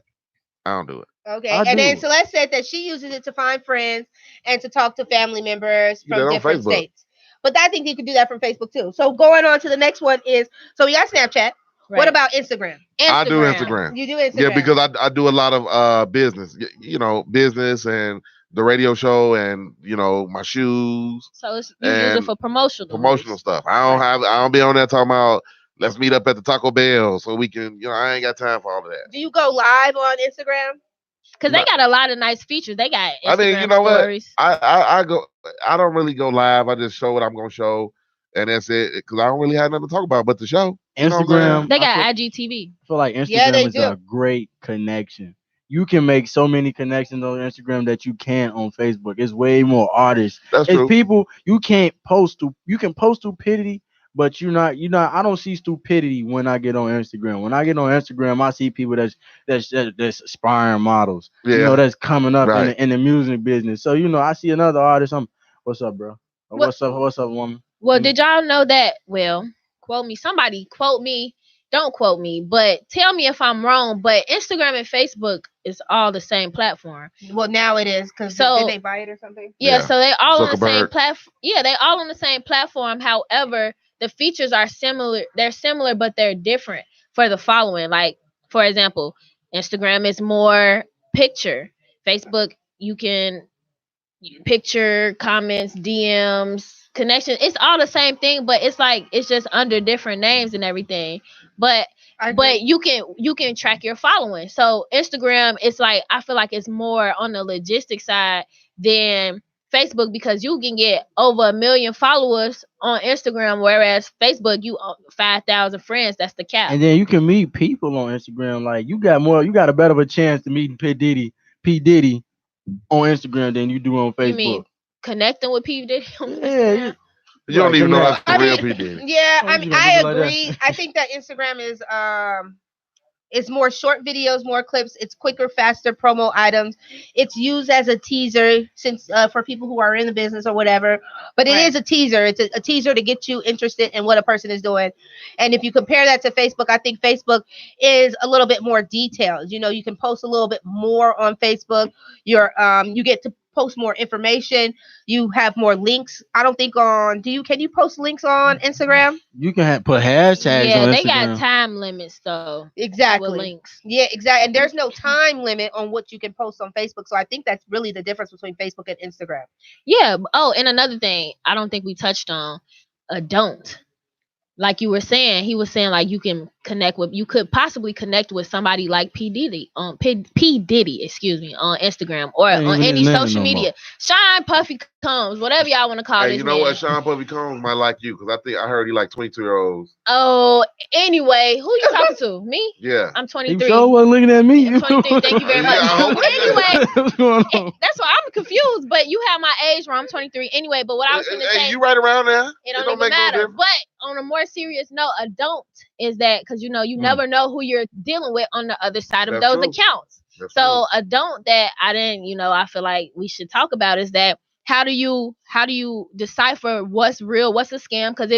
I don't do it. Okay, I and then do. Celeste said that she uses it to find friends and to talk to family members You do that from on different Facebook. states. But I think you could do that from Facebook too. So going on to the next one is, so we got Snapchat. Right. What about Instagram? I do Instagram. You do Instagram. Yeah, because I do a lot of business. Business and the radio show and my shoes, So you use it for promotional stuff. I don't be on there talking about let's meet up at the Taco Bell so we can. I ain't got time for all of that. Do you go live on Instagram? Because they got a lot of nice features. They got Instagram I mean, you know stories. what? I go. I don't really go live. I just show what I'm gonna show, and that's it. Because I don't really have nothing to talk about but the show. You know what I'm saying? Instagram. They got IGTV. I feel like Instagram Yeah, they is do. a great connection. You can make so many connections on Instagram that you can't on Facebook. It's way more artists. That's It's true. people you can't post to. You can post stupidity, but you're not. I don't see stupidity when I get on Instagram. When I get on Instagram, I see people that's aspiring models. Yeah. That's coming up Right. in the music business. So I see another artist. What's up, bro? What- What's up, woman? Well, did y'all know that? Well, quote me. Somebody quote me. Don't quote me, but tell me if I'm wrong. But Instagram and Facebook is all the same platform. Well, now it is because So- did they buy it or something? Yeah, Yeah. so they all on the same Zuckerberg. platform. Yeah, they all on the same platform. However, the features are similar. They're similar, but they're different for the following. Like, for example, Instagram is more picture. Facebook, you can picture, comments, DMs, connection. It's all the same thing, but it's just under different names and everything. But you can track your following. So Instagram, it's like I feel like it's more on the logistics side than Facebook because you can get over 1 million followers on Instagram, whereas Facebook you 5,000 friends. That's the cap. And then you can meet people on Instagram. Like you got a better of a chance to meeting P Diddy on Instagram than you do on Facebook. You mean connecting with people? Yeah, You don't Right, even know connect. that's the real I mean, P Diddy. Yeah, Oh, I you mean, gonna I do it like that? agree. I think that Instagram is more short videos, more clips. It's quicker, faster promo items. It's used as a teaser since for people who are in the business or whatever. But it is a teaser. It's a teaser to get you interested in what a person is doing. And if you compare that to Facebook, I think Facebook is a little bit more detailed. You can post a little bit more on Facebook. You get to post more information. You have more links. I don't think can you post links on Instagram? You can put hashtags Yeah, on they Instagram. got time limits though. Exactly. With links. Yeah, exactly. And there's no time limit on what you can post on Facebook. So I think that's really the difference between Facebook and Instagram. Yeah. Oh, and another thing I don't think we touched on, don't. Like you were saying, he was saying like you could possibly connect with somebody like P Diddy on excuse me, on Instagram or Ain't on even any his name social no more. media. Shine Puffy Combs, whatever y'all want to call Hey, this you know man. what? Sean Puffy Combs might like you because I heard he like 22-year-olds. Oh, anyway, who you talking to? Me? Yeah. I'm You 23. sure wasn't looking at me. I'm 23. Thank you very Yeah, much. I hope- Anyway, What's going on? that's why I'm confused. But you have my age where I'm 23. Anyway, but what I was going to Hey, say, you right around there. it don't even matter. But on a more serious note, a don't is that because you never know who you're dealing with on the other side of That's those true. accounts. That's So a don't that I didn't, I feel like we should talk about is that how do you decipher what's real, what's a scam? Because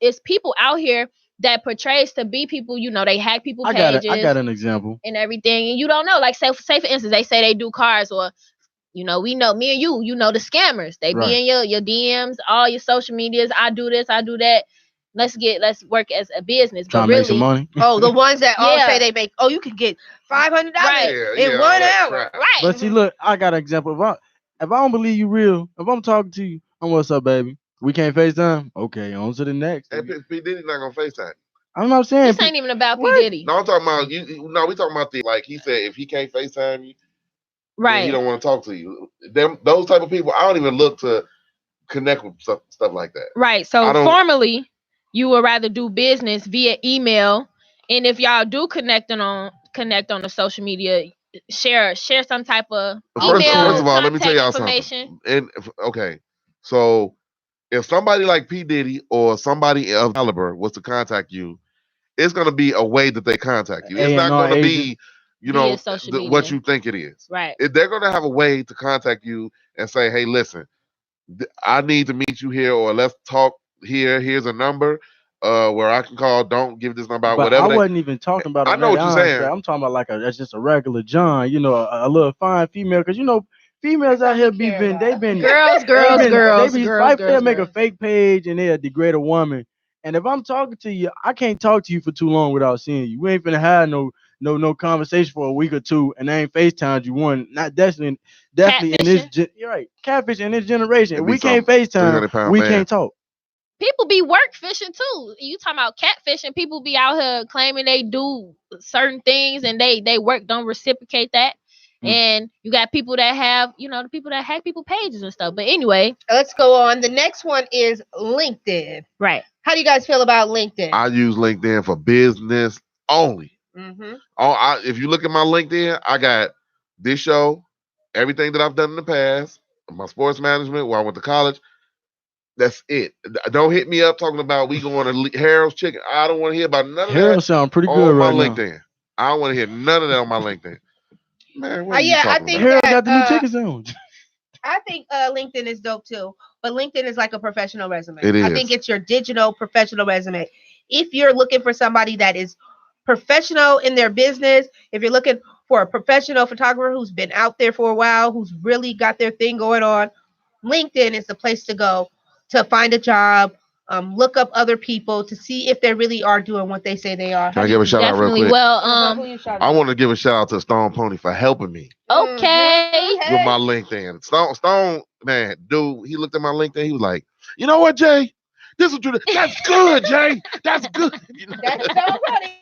it's people out here that portrays to be people, they hack people pages. I got an example. And everything, and you don't know. Like say for instance, they say they do cars, or we know me and you, the scammers. They Right. be in your DMs, all your social medias. I do this, I do that. Let's work as a business. Trying But to make really, some money. Oh, the ones that all Yeah. say they make. Oh, you can get $500 Right. in all 1 that hour. crap. right? But see, look, I got an example. If I don't believe you real, if I'm talking to you, what's up, baby? We can't FaceTime. Okay, on to the next. And P Diddy not gonna FaceTime. I'm not saying This ain't even about P What? Diddy. No, I'm talking about you. No, we talking about the like he said if he can't FaceTime you, then he Right. don't want to talk to you. Those type of people, I don't even look to connect with stuff like that. Right. So formally, you would rather do business via email, and if y'all do connect on the social media, share some type of email. First of all, let me tell y'all information. something. And okay, so if somebody like P Diddy or somebody of caliber was to contact you, it's gonna be a way that they contact you. It's not gonna be, you know, what you think it is. Right. They're gonna have a way to contact you and say, "Hey, listen, I need to meet you here, or let's talk here. Here's a number where I can call. Don't give this number out. But whatever." I wasn't even talking about. I know what you're saying. I'm talking about like that's just a regular John. You know, a little fine female, because you know females out here they've been girls. They'll make a fake page and they'll degrade a woman. And if I'm talking to you, I can't talk to you for too long without seeing you. We ain't finna have no conversation for a week or two, and I ain't FaceTimed you. One, not definitely in this. You're right, catfish in this generation. If we can't FaceTime, we can't talk. People be work fishing too. You talking about catfishing? People be out here claiming they do certain things and they work don't reciprocate that. And you got people that have, the people that hack people pages and stuff. But anyway, let's go on. The next one is LinkedIn. Right. How do you guys feel about LinkedIn? I use LinkedIn for business only. If you look at my LinkedIn, I got this show, everything that I've done in the past, my sports management, where I went to college. That's it. Don't hit me up talking about we going to Harold's Chicken. I don't want to hear about none of that. Harold sound pretty good on right my now. LinkedIn. I don't want to hear none of that on my LinkedIn. Man, what are you I talking think about? Harold got the new chicken sandwich. I think LinkedIn is dope too, but LinkedIn is like a professional resume. It is. I think it's your digital professional resume. If you're looking for somebody that is professional in their business, if you're looking for a professional photographer who's been out there for a while, who's really got their thing going on, LinkedIn is the place to go to find a job. Look up other people to see if they really are doing what they say they are. Can I give a shout out real quick? Well, I want to give a shout out to Stone Pony for helping me okay. with my LinkedIn. Stone, man, dude, he looked at my LinkedIn. He was like, "You know what, Jay? This is that's good, Jay. That's good." That's so funny.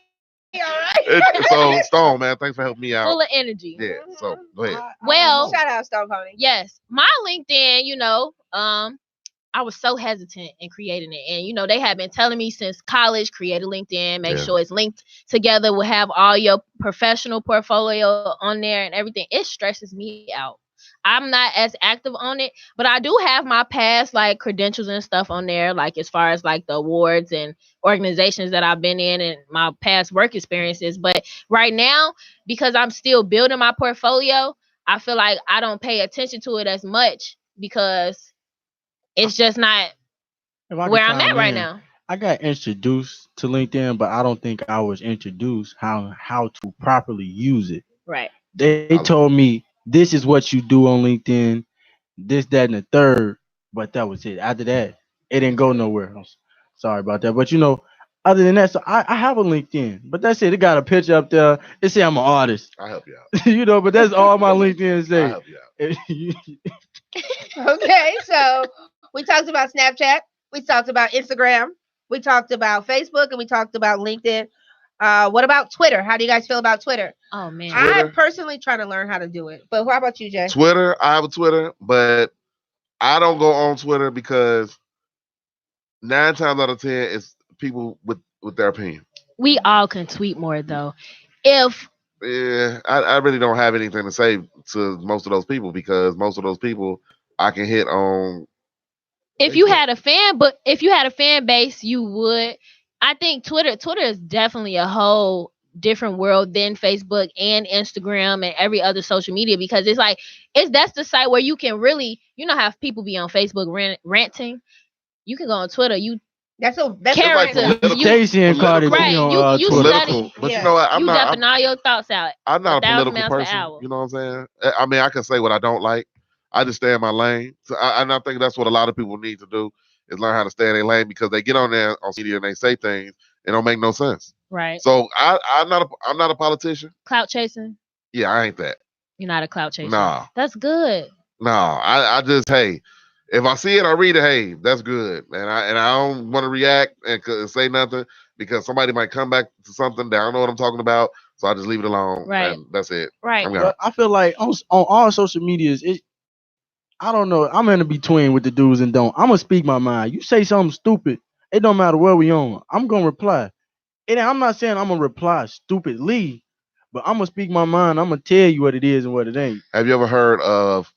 All right. So Stone, man, thanks for helping me out. Full of energy. Yeah. So go ahead. Well, shout out Stone Pony. Yes, my LinkedIn, I was so hesitant in creating it. And, they have been telling me since college, create a LinkedIn, make sure it's linked together. We'll have all your professional portfolio on there and everything. It stresses me out. I'm not as active on it, but I do have my past like credentials and stuff on there, like as far as like the awards and organizations that I've been in and my past work experiences. But right now, because I'm still building my portfolio, I feel like I don't pay attention to it as much because it's just not where I'm at right now. I got introduced to LinkedIn, but I don't think I was introduced how to properly use it. Right. They told me this is what you do on LinkedIn, this, that, and the third, but that was it. After that, it didn't go nowhere else. Sorry about that. But other than that, so I have a LinkedIn, but that's it. It got a picture up there. It say I'm an artist. I help you out. But that's all my LinkedIn say. I help you out. Okay, so we talked about Snapchat, we talked about Instagram, we talked about Facebook, and we talked about LinkedIn. What about Twitter? How do you guys feel about Twitter? Oh man, I'm personally trying to learn how to do it. But how about you, Jay? Twitter, I have a Twitter, but I don't go on Twitter because 9 times out of 10 it's people with their opinion. We all can tweet more though. I really don't have anything to say to most of those people because most of those people I can hit on. If you had a fan base, you would. I think Twitter is definitely a whole different world than Facebook and Instagram and every other social media because that's the site where you can really, have people be on Facebook ranting. You can go on Twitter. That's character. Stacey and Cardi right. You political, but you know what? I'm not dumping all your thoughts out. I'm not a political person. You know what I'm saying? I mean, I can say what I don't like. I just stay in my lane. So I think that's what a lot of people need to do is learn how to stay in their lane because they get on there on media and they say things that don't make no sense. Right. So I'm not a politician. Clout chasing. Yeah, I ain't that. You're not a clout chaser. Nah. That's good. No, I just if I see it, I read it. Hey, that's good, and I don't want to react and say nothing because somebody might come back to something that I don't know what I'm talking about. So I just leave it alone, Right. and that's it. Right. I'm gone. But I feel like on all social medias, I don't know. I'm in the between with the do's and don't. I'm gonna speak my mind. You say something stupid, it don't matter where we on. I'm gonna reply. And I'm not saying I'm gonna reply stupidly, but I'm gonna speak my mind. I'm gonna tell you what it is and what it ain't. Have you ever heard of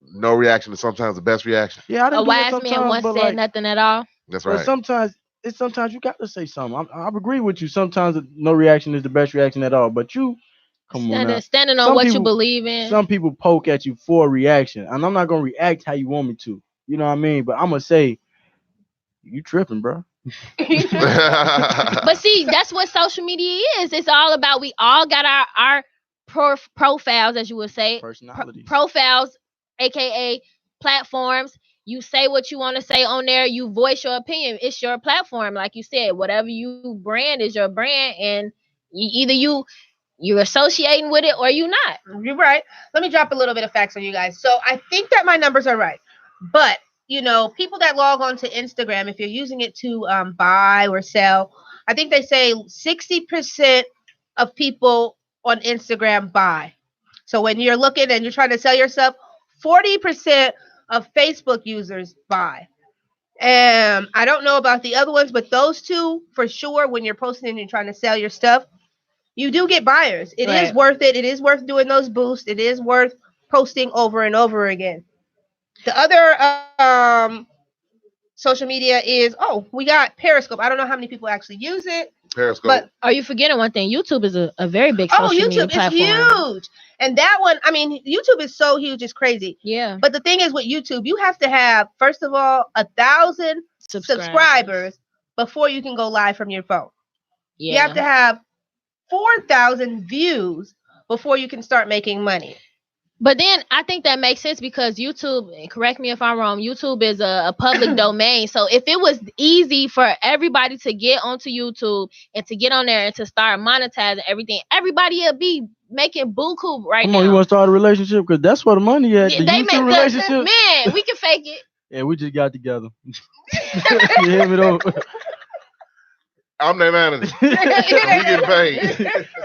no reaction is sometimes the best reaction? Yeah, I A didn't do it wise man sometimes, once but said like, nothing at all. That's but right. sometimes you got to say something. I agree with you. Sometimes no reaction is the best reaction at all. But you, come on now. Standing on Some what you people, believe in. some people poke at you for a reaction, and I'm not gonna react how you want me to. You know what I mean? But I'm gonna say you tripping, bro. But see, that's what social media is. It's all about we all got our profiles, as you would say, Personalities. profiles, aka platforms. You say what you want to say on there. You voice your opinion. It's your platform, like you said. Whatever you brand is your brand, and either you're associating with it or you not. You're right. Let me drop a little bit of facts on you guys. So I think that my numbers are right, but people that log on to Instagram, if you're using it to buy or sell, I think they say 60% of people on Instagram buy. So when you're looking and you're trying to sell yourself, 40% of Facebook users buy. I don't know about the other ones, but those two for sure. When you're posting and you're trying to sell your stuff, you do get buyers. It is Right. worth it. It is worth doing those boosts. It is worth posting over and over again. The other social media is we got Periscope. I don't know how many people actually use it. Periscope. But Are you forgetting one thing? YouTube is a very big social media YouTube is platform. huge. And that one, I mean, YouTube is so huge, it's crazy. Yeah. But the thing is with YouTube, you have to have, first of all, 1,000 subscribers before you can go live from your phone. Yeah. You have to have 4,000 views before you can start making money. But then I think that makes sense because YouTube, and correct me if I'm wrong, YouTube is a public domain. So if it was easy for everybody to get onto YouTube and to get on there and to start monetizing everything, everybody would be making buku right Come now. on, you want to start a relationship? Because that's where the money at. Yeah, The they YouTube make relationship. man, we can fake it. Yeah, we just got together. You hear me though? I'm their manager. We get paid.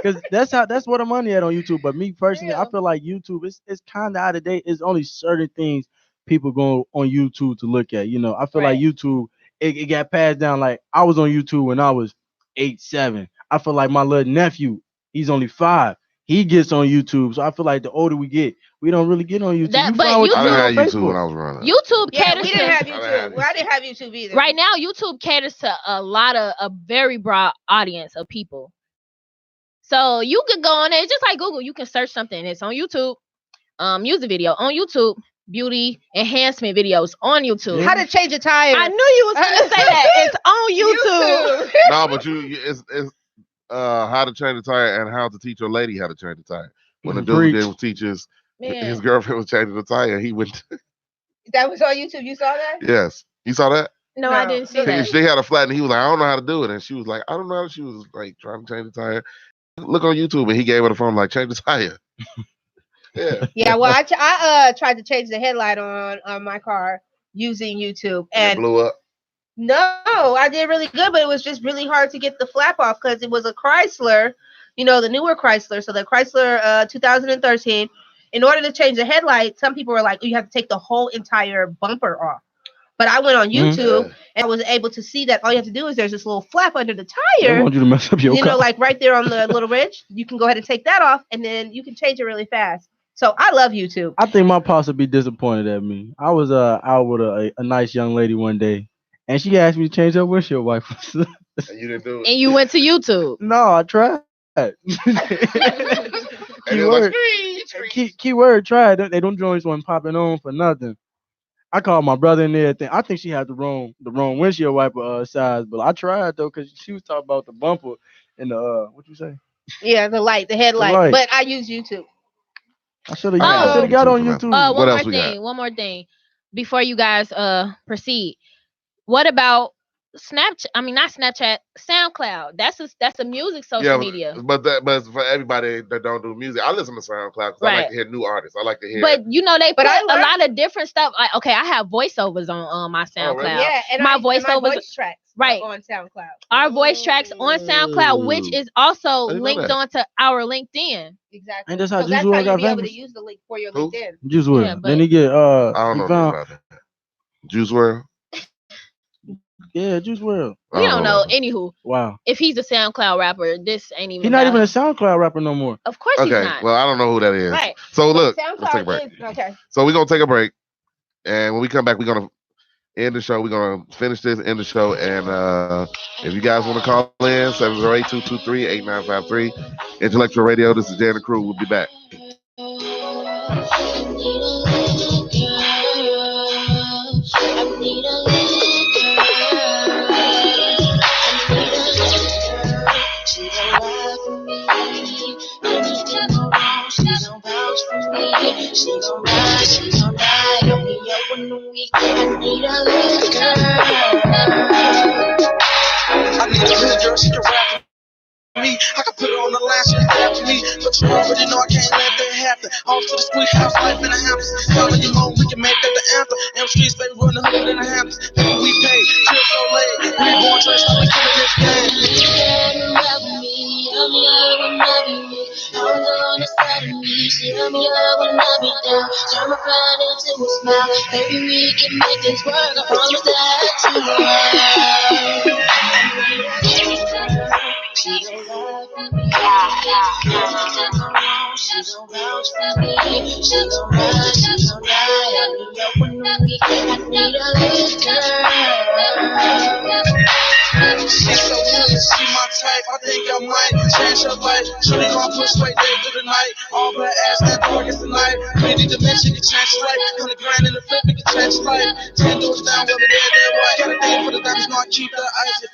Because that's where the money at on YouTube. But me personally, Yeah. I feel like YouTube it's kind of out of date. It's only certain things people go on YouTube to look at. I feel like YouTube it got passed down. Like I was on YouTube when I was 8, 7. I feel like my little nephew, he's only 5. He gets on YouTube. So I feel like the older we get, we don't really get on YouTube. But I didn't have on YouTube when Facebook. I was growing up. YouTube Yeah, caters we didn't have I didn't have YouTube. Well, I didn't have YouTube either. right now. YouTube caters to a very broad audience of people. So you could go on there just like Google. You can search something. It's on YouTube. Music video on YouTube. Beauty enhancement videos on YouTube. How to change a tire. I knew you was gonna say that. It's on YouTube. No, but it's how to change a tire and how to teach your lady how to change a tire. When the dude Preach. did teach his Man. girlfriend was changing the tire, he went. That was on YouTube. You saw that? Yes, you saw that. No, I didn't see No. that. She had a flat, and he was like, "I don't know how to do it," and she was like, "I don't know." She was like trying to change the tire. Look on YouTube, and he gave her the phone like, "Change the tire." Yeah. Yeah. Well, I tried to change the headlight on my car using YouTube, It and blew up. no, I did really good, but it was just really hard to get the flap off because it was a Chrysler, the newer Chrysler. So the Chrysler 2013. In order to change the headlight, some people were like, "Oh, you have to take the whole entire bumper off." But I went on YouTube and I was able to see that all you have to do is there's this little flap under the They tire. want you to mess up your car. Like right there on the little ridge. You can go ahead and take that off, and then you can change it really fast. So I love YouTube. I think my pops would be disappointed at me. I was out with a nice young lady one day, and she asked me to change her windshield wipers. And you didn't do it. And you went to YouTube. No, I tried. And it was like, Keyword tried. They don't joints wasn't popping on for nothing. I called my brother in there. I think she had the wrong windshield wiper size, but I tried though because she was talking about the bumper and the what you say. Yeah, the headlight. light. But I use YouTube. I should have Oh. got on YouTube. What else we got? One more thing before you guys proceed. What about Snapchat. I mean, not Snapchat. SoundCloud. That's a music social Yeah, media. but for everybody that don't do music, I listen to SoundCloud because I like Right. to hear new artists. I like to hear. But you know they But put I a love- lot of different stuff. Like, okay, I have voiceovers on my SoundCloud. really? Yeah, and My and my voiceovers- voice tracks right. are on SoundCloud. Our voice tracks on SoundCloud, which Ooh. is also didn't know linked that. onto our LinkedIn. Exactly. Ain't that's how so Juice that's WRLD how you'll got be able to famous? use the link for your Who? LinkedIn. Juice WRLD. Yeah, but- Then he get I don't he know found about that. Juice WRLD. yeah, Juice WRLD. We don't know. about that. Anywho, Wow. if he's a SoundCloud rapper, this ain't even. He's not about even a him. SoundCloud rapper no more. Of course he's Okay, not. well, I don't know who that is. Right. So But look, let's take a SoundCloud break. is okay. So we're gonna take a break, and when we come back, we're gonna end the show. We're gonna finish this, end the show, and if you guys want to call in, 708-223-8953, Intellectual Radio. This is Jay and the crew. We'll be back. I need a good girl, she can rap for me. I can put her on the line, she can after me. But you already know I can't let that happen. Off to the squeak house, life in the Hamptons. Follow your mom, we can make that the anthem. M Streets, baby, run the hood in the Hamptons. People we pay, trip so late. Reborn trace, we killing this game. She's so good, she my type. I think I might change her life. Shorty gon' push straight there through the night. All her ass that targets tonight. 3D dimension can change your life. 100 grand in the flip, it can change your life. 10 doors down, whether they're there, right. Got a thing for the diamonds, no, I keep that ice if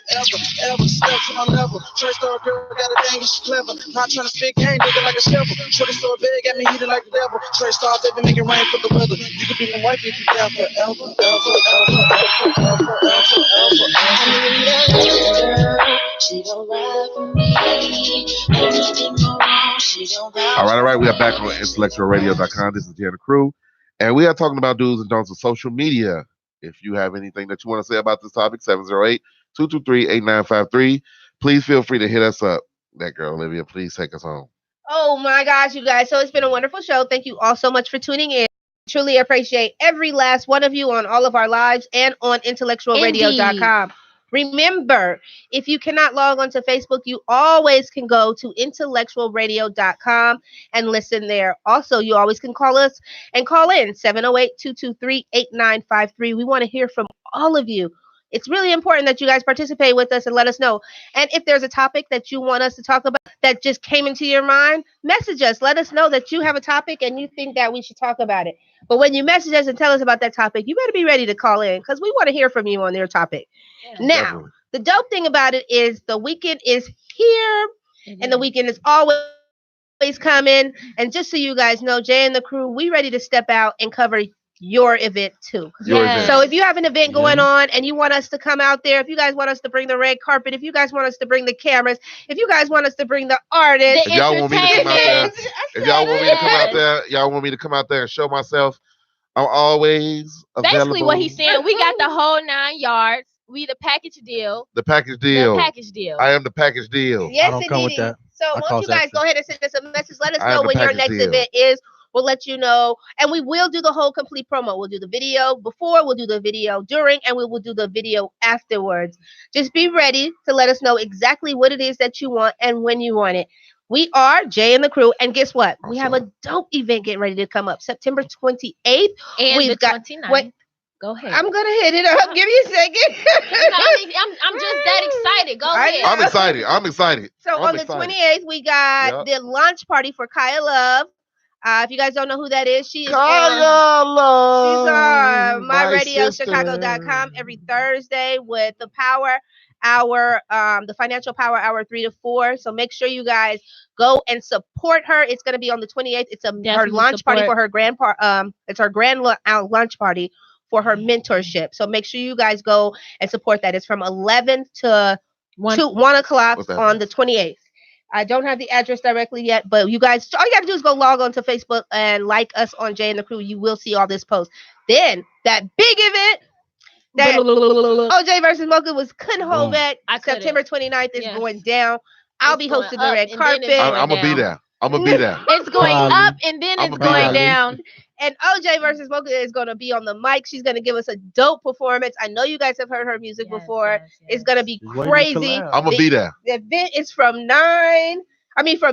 ever step to my level. Trey star girl, got a thing, she's clever. Not trying to spit game, nigga like a shovel. Shorty so big, got me heated like the devil. Trey star, baby, make it rain for the weather. You could be my wife if you down forever, All right. We are back on IntellectualRadio.com. This is Jay and the crew, and we are talking about do's and don'ts of social media. If you have anything that you want to say about this topic, 708-223-8953. Please feel free to hit us up. That girl, Olivia, please take us home. Oh my gosh, you guys. So it's been a wonderful show. Thank you all so much for tuning in. Truly appreciate every last one of you on all of our lives and on IntellectualRadio.com. Remember, if you cannot log onto Facebook, you always can go to IntellectualRadio.com and listen there. Also, you always can call us and call in 708-223-8953. We want to hear from all of you. It's really important that you guys participate with us and let us know. And if there's a topic that you want us to talk about that just came into your mind, message us. Let us know that you have a topic and you think that we should talk about it. But when you message us and tell us about that topic, you better be ready to call in because we want to hear from you on your topic. Now, Definitely. the dope thing about it is the weekend is here and the weekend is always coming. And just so you guys know, Jay and the crew, we ready to step out and cover your event too. Your Yes. event. So if you have an event going on and you want us to come out there, if you guys want us to bring the red carpet, if you guys want us to bring the cameras, if you guys want us to bring the artists, If y'all want me to come out there, entertainment. if y'all want me to come out there, y'all want me to come out there and show myself, I'm always available. Basically, what he's saying, we got the whole 9 yards. We the package deal. The package deal. The package deal. I am the package deal. yes, I don't come with indeed. that. So I won't call you guys that- go ahead and send us a message? Let us I know have a when your package next deal. event is. We'll let you know, and we will do the whole complete promo. We'll do the video before, we'll do the video during, and we will do the video afterwards. Just be ready to let us know exactly what it is that you want and when you want it. We are Jay and the crew, and guess what? We have a dope event getting ready to come up September 28th. and we've the got- 29th. wait. Go ahead. I'm gonna hit it up. Give me a second. I'm just that excited. Go I ahead. know. I'm excited. I'm excited. So I'm on the excited. 28th, we got the launch party for Kaya Love. If you guys don't know who that is, she is Kaya Love. she's on my myradiochicago.com every Thursday with the Power Hour, the Financial Power Hour 3 to 4. So make sure you guys go and support her. It's going to be on the 28th. It's her Definitely launch party support. for her grand lunch party for her mentorship. So make sure you guys go and support that. It's from 11 to 1 o'clock on the 28th. I don't have the address directly yet, but you guys, all you got to do is go log on to Facebook and like us on Jay and the Crew. You will see all this post. Then that big event that OJ versus Mocha couldn't hold back. September 29th is going down. I'll be hosting the red carpet. I'm going to be there. It's going up and then it's going down. And OJ versus Mocha is going to be on the mic. She's going to give us a dope performance. I know you guys have heard her music before. Yes. It's going to be crazy. I'm going to be there. The event is from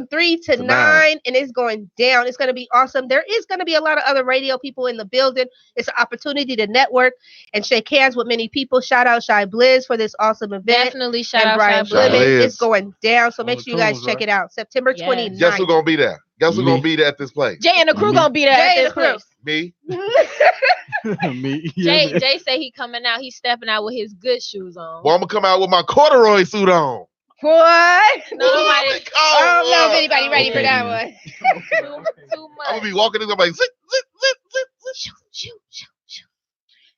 3 to 9, and it's going down. It's going to be awesome. There is going to be a lot of other radio people in the building. It's an opportunity to network and shake hands with many people. Shout out Shy Blizz for this awesome event. Definitely shout out Shy Blizz. It's going down, so make sure you guys check it out. September 29th. Guess who's going to be there? Guess who's going to be there at this place? Jay and the Crew going to be there at this place. Me? Me. Jay say he coming out. He's stepping out with his good shoes on. Well, I'm going to come out with my corduroy suit on. What? I don't know if anybody ready for that one. Too much. I'm going to be walking in there like, zip, zip, zip, zip.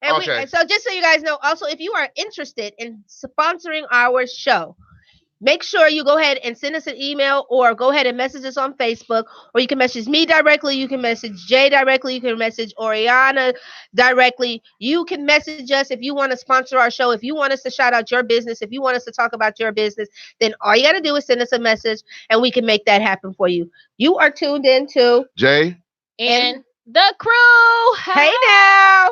And so just so you guys know, also, if you are interested in sponsoring our show, make sure you go ahead and send us an email or go ahead and message us on Facebook, or you can message me directly. You can message Jay directly. You can message Oriana directly. You can message us if you want to sponsor our show. If you want us to shout out your business, if you want us to talk about your business, then all you got to do is send us a message and we can make that happen for you. You are tuned in to Jay and the Crew. Hey now.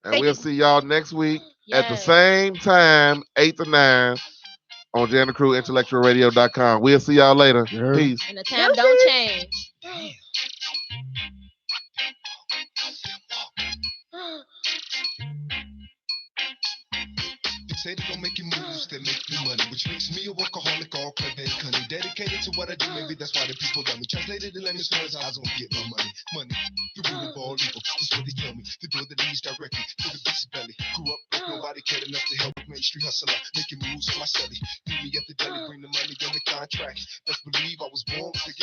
And we'll see y'all next week at the same time, 8 to 9. On Jay and the Crew, IntellectualRadio.com. We'll see y'all later. Sure. Peace. And the time don't change. Say they gon' make you moves that make you money, which makes me a workaholic, all clever and cunning. Dedicated to what I do, maybe that's why the people love me. Translated in layman's terms, I don't get my money. Money, the root of all evil, that's what they tell me. The door that leads directly to the beast's belly. Grew up with nobody cared enough to help Main Street hustler, making moves for my celly. Meet me at the deli, bring the money on the contract. Best believe I was born with the gift